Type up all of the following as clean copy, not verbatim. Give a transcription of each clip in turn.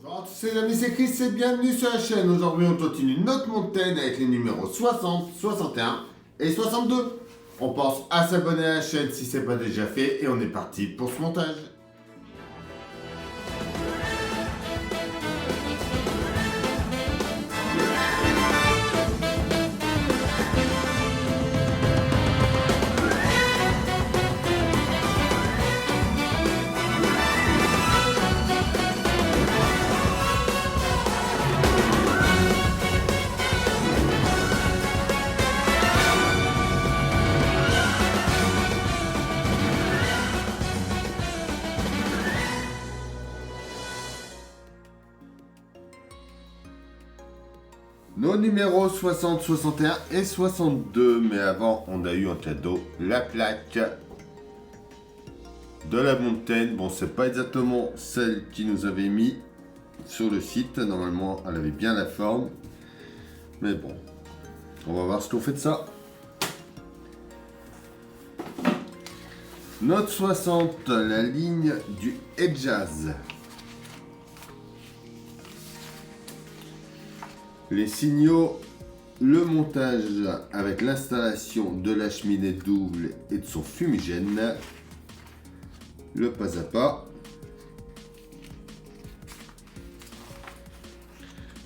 Bonjour à tous les amis, c'est Chris et bienvenue sur la chaîne. Aujourd'hui on continue notre montagne avec les numéros 60, 61 et 62. On pense à s'abonner à la chaîne si c'est pas déjà fait et on est parti pour ce montage. Nos numéros 60, 61 et 62. Mais avant, on a eu en cadeau la plaque de la montagne. Bon, c'est pas exactement celle qui nous avait mis sur le site. Normalement, elle avait bien la forme. Mais bon, on va voir ce qu'on fait de ça. Note 60, la ligne du Hedjaz. Les signaux, le montage avec l'installation de la cheminée double et de son fumigène, le pas à pas,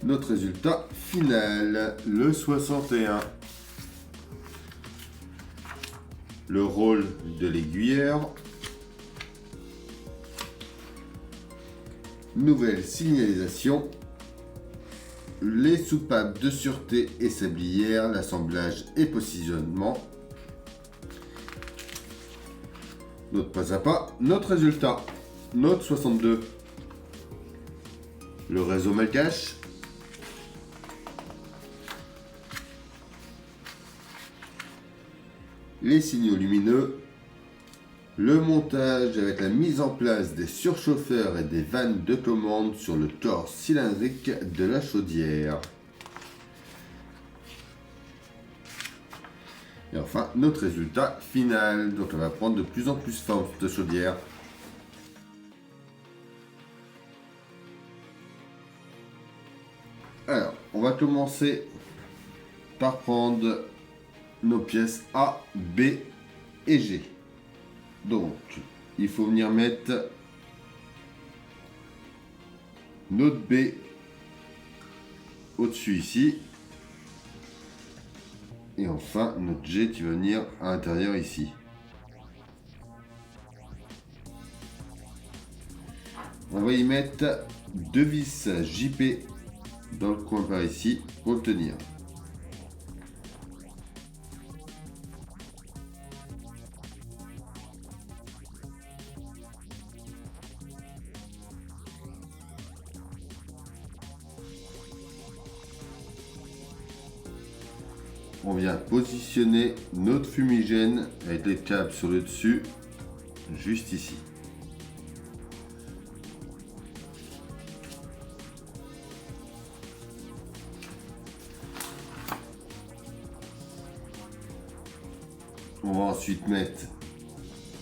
notre résultat final, le 61. Le rôle de l'aiguilleur, nouvelle signalisation, les soupapes de sûreté et sablières, l'assemblage et positionnement. Notre pas à pas, notre résultat, note 62. Le réseau malgache, les signaux lumineux, le montage avec la mise en place des surchauffeurs et des vannes de commande sur le torse cylindrique de la chaudière. Et enfin, notre résultat final. Donc on va prendre de plus en plus forme cette chaudière. Alors, on va commencer par prendre nos pièces A, B et G. Donc, il faut venir mettre notre B au-dessus ici. Et enfin, notre G qui va venir à l'intérieur ici. On va y mettre deux vis JP dans le coin par ici pour le tenir. On vient positionner notre fumigène avec les câbles sur le dessus, juste ici. On va ensuite mettre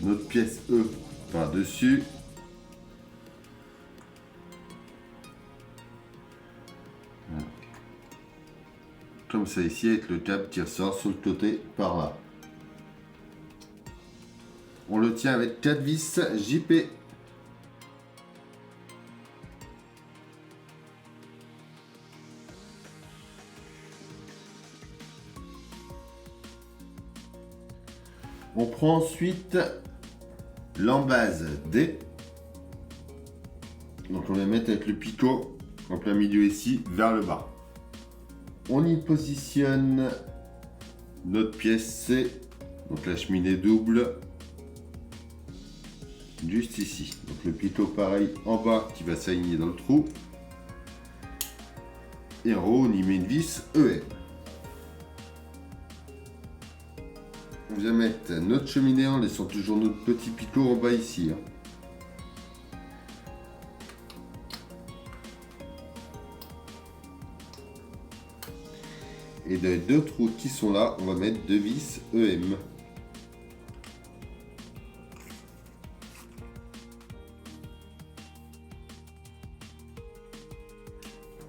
notre pièce E par-dessus. Comme ça ici avec le câble qui ressort sur le côté par là. On le tient avec 4 vis JP. On prend ensuite l'embase D. Donc on va mettre avec le picot en plein milieu ici vers le bas. On y positionne notre pièce C, donc la cheminée double, juste ici. Donc le picot pareil en bas qui va s'aligner dans le trou. Et en haut on y met une vis EM. On vient mettre notre cheminée en laissant toujours notre petit picot en bas ici. Et dans les deux trous qui sont là, on va mettre deux vis EM.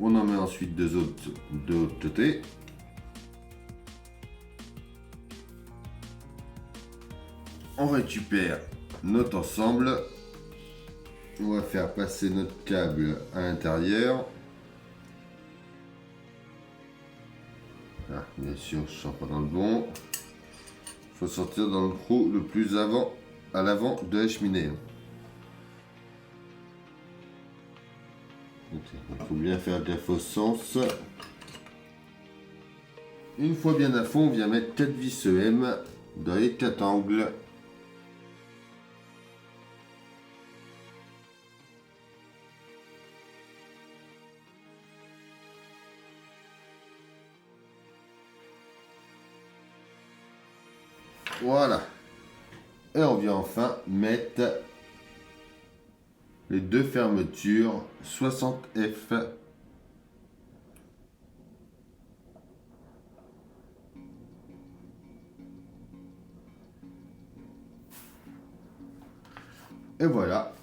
On en met ensuite deux autres de l'autre côté. On récupère notre ensemble. On va faire passer notre câble à l'intérieur. Ah, bien sûr, je ne sens pas dans le bon. Il faut sortir dans le trou le plus à l'avant de la cheminée. Il faut bien faire gaffe au sens. Une fois bien à fond, on vient mettre 4 vis EM dans les 4 angles. Voilà. Et on vient enfin mettre les deux fermetures 60F. Et voilà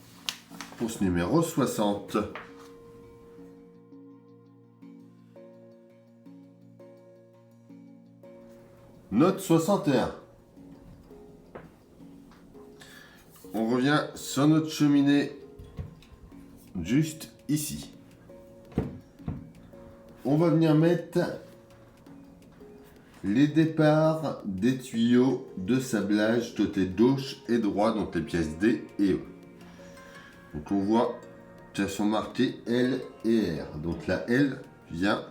pour ce numéro 60. Note 61. On revient sur notre cheminée juste ici. On va venir mettre les départs des tuyaux de sablage côté gauche et droit, donc les pièces D et E. Donc on voit qu'elles sont marquées L et R. Donc la L vient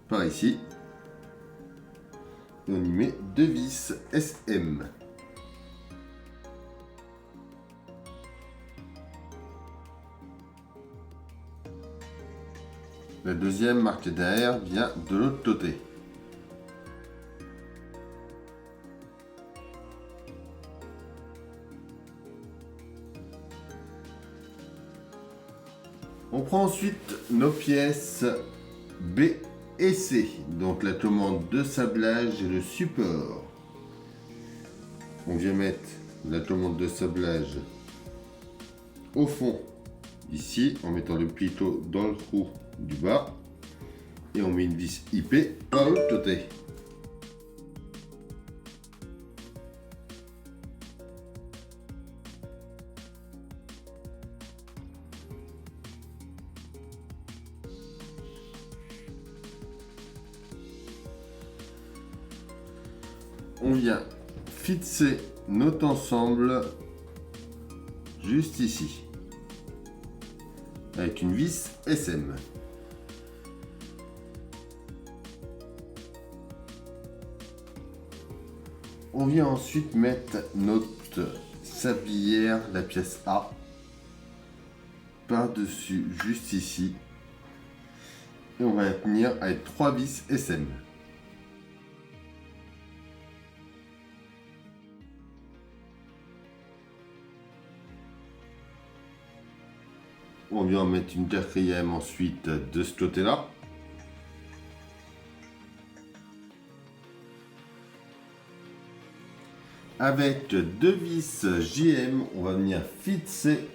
par ici. Et on y met deux vis SM. La deuxième marquée derrière vient de l'autre côté. On prend ensuite nos pièces B et C, donc la commande de sablage et le support. On vient mettre la commande de sablage au fond, ici, en mettant le pito dans le trou du bas, et on met une vis IP à l'autre côté. On vient fixer notre ensemble juste ici avec une vis SM. On vient ensuite mettre notre sablière, la pièce A, par-dessus juste ici, et on va la tenir avec 3 vis SM. On vient en mettre une quatrième ensuite de ce côté-là. Avec deux vis JM, on va venir fixer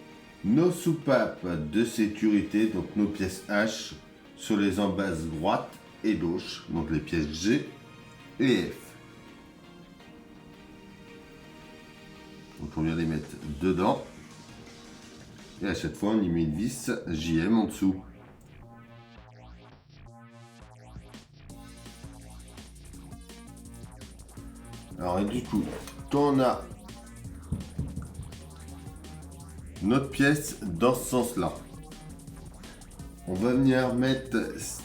nos soupapes de sécurité, donc nos pièces H, sur les embasses droite et gauche, donc les pièces G et F. Donc on vient les mettre dedans. Et à chaque fois, on y met une vis JM en dessous. Alors, et du coup, quand on a notre pièce dans ce sens-là, on va venir mettre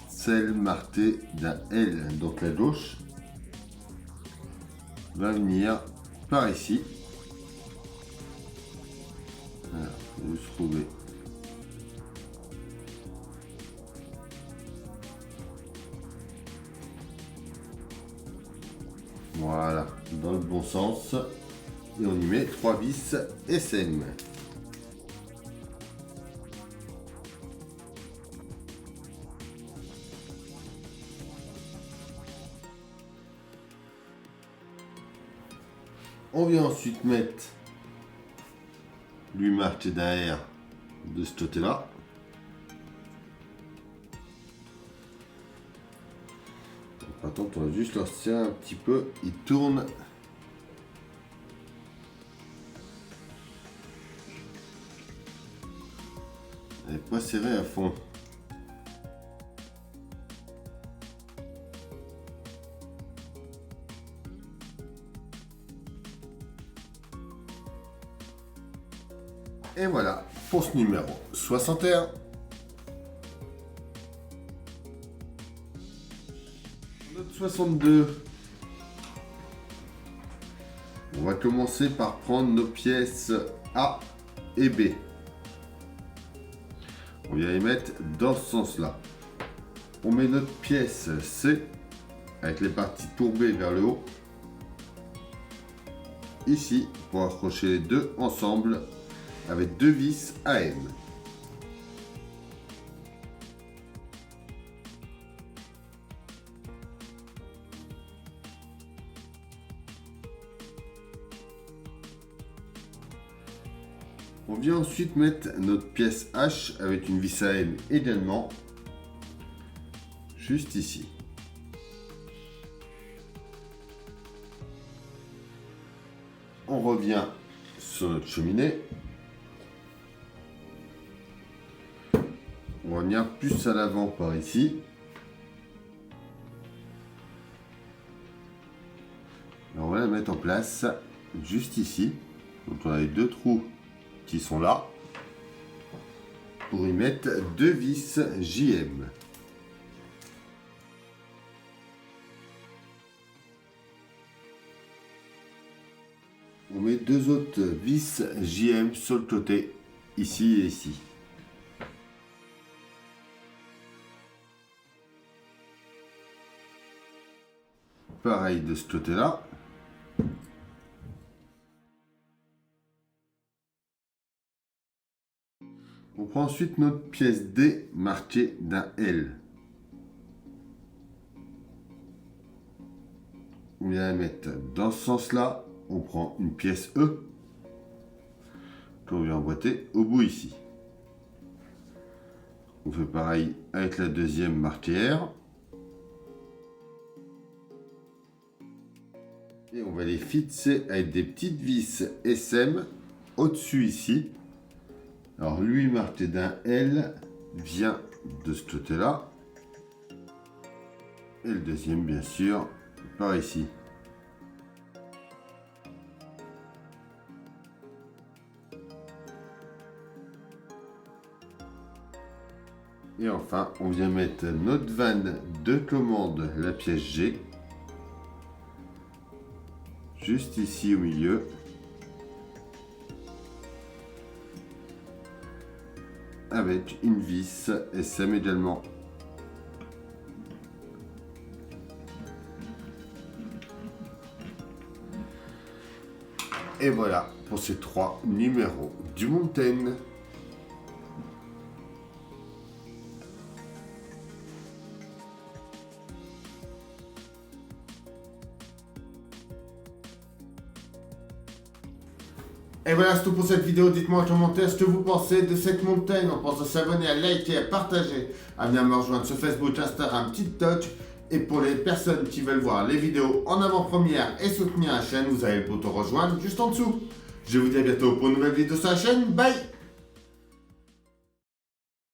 celle marquée d'un L, donc la gauche va venir par ici. Voilà, faut se trouver. Voilà, dans le bon sens. Et on y met 3 vis SM. On vient ensuite mettre lui marqué derrière de ce côté-là. attends, on va juste leur serrer un petit peu. Il tourne. Elle n'est pas serrée à fond. Et voilà pour ce numéro 61. Notre 62. On va commencer par prendre nos pièces A et B. On vient les mettre dans ce sens-là. On met notre pièce C avec les parties courbées vers le haut. Ici, pour accrocher les deux ensemble avec deux vis AM. On vient ensuite mettre notre pièce H avec une vis AM également, juste ici. On revient sur notre cheminée. On va venir plus à l'avant par ici. Et on va la mettre en place juste ici. Donc on a les deux trous qui sont là pour y mettre deux vis JM. On met deux autres vis JM sur le côté, ici et ici. Pareil de ce côté-là. On prend ensuite notre pièce D marquée d'un L. On vient la mettre dans ce sens-là. On prend une pièce E qu'on vient emboîter au bout ici. On fait pareil avec la deuxième marquée R. Et on va les fixer avec des petites vis SM au-dessus ici. Alors lui marqué d'un L vient de ce côté-là. Et le deuxième bien sûr par ici. Et enfin, on vient mettre notre vanne de commande, la pièce G, juste ici au milieu. Avec une vis SM également. Et voilà pour ces trois numéros du Mountain. Et voilà, c'est tout pour cette vidéo. Dites-moi en commentaire ce que vous pensez de cette montagne. On pense à s'abonner, à liker, à partager, à venir me rejoindre sur Facebook, Instagram, TikTok. Et pour les personnes qui veulent voir les vidéos en avant-première et soutenir la chaîne, vous avez le bouton rejoindre juste en dessous. Je vous dis à bientôt pour une nouvelle vidéo sur la chaîne. Bye!